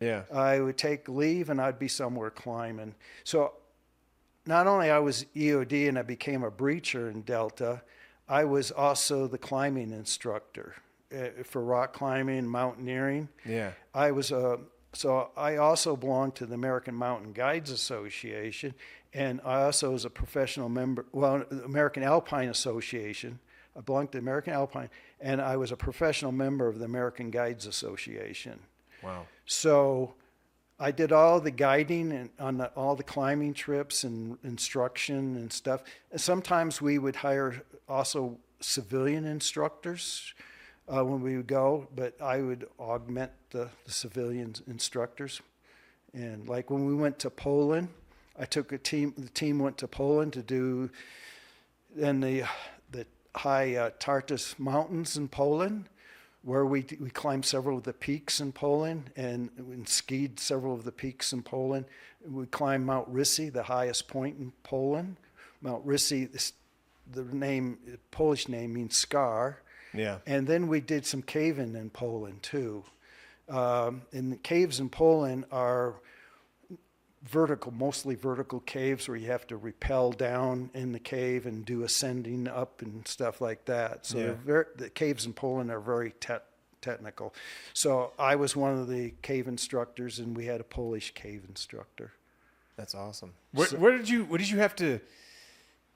Yeah. I would take leave and I'd be somewhere climbing. So not only I was EOD and I became a breacher in Delta, I was also the climbing instructor for rock climbing and mountaineering. Yeah. I was so I also belonged to the American Mountain Guides Association, and I also was a professional member, well, the American Alpine Association. I belonged to the American Alpine, and I was a professional member of the American Guides Association. Wow. So I did all the guiding and on all the climbing trips and instruction and stuff. And sometimes we would hire also civilian instructors when we would go, but I would augment the civilian instructors. And like when we went to Poland, I took a team. The team went to Poland to do in the high Tartus Mountains in Poland, where we climbed several of the peaks in Poland and skied several of the peaks in Poland. We climbed Mount Rysy, the highest point in Poland. Mount Rysy, the name, Polish name means scar. Yeah. And then we did some caving in Poland too. And the caves in Poland are vertical, mostly vertical caves where you have to rappel down in the cave and do ascending up and stuff like that. So Yeah. the caves in Poland are very technical. So I was one of the cave instructors, and we had a Polish cave instructor. That's awesome. What did you have to,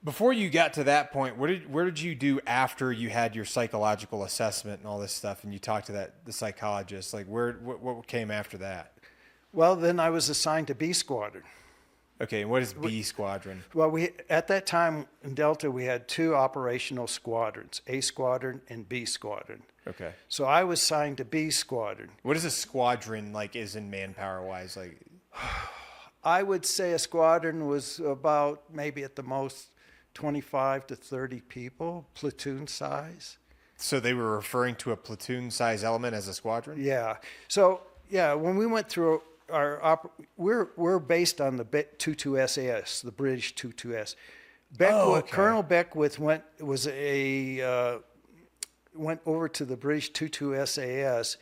before you got to that point, where did you do after you had your psychological assessment and all this stuff, and you talked to the psychologist? Like what came after that? Well, then I was assigned to B Squadron. Okay, and what is B Squadron? Well, at that time in Delta, we had two operational squadrons, A Squadron and B Squadron. Okay. So I was assigned to B Squadron. What is a squadron like, is in manpower wise? Like, I would say a squadron was about maybe at the most 25 to 30 people, platoon size. so they were referring to a platoon size element as a squadron? Yeah. So, yeah, when we went through we're based on the 22 SAS, the British 22S. Okay. Colonel Beckwith went over to the British 22 SAS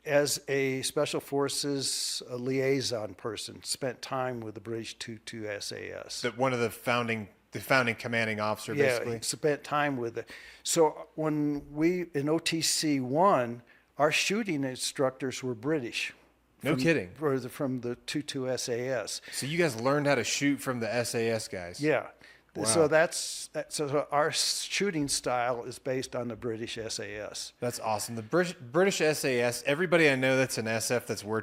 as a Special Forces liaison person, spent time with the British 22 SAS. One of the founding commanding officer, Yeah, basically. he spent time with it. So when we, in OTC 1, our shooting instructors were British. No kidding. From the 22 SAS. So you guys learned how to shoot from the SAS guys? Yeah. Wow. So our shooting style is based on the British SAS. That's awesome. The British SAS, everybody I know that's an SF that's worked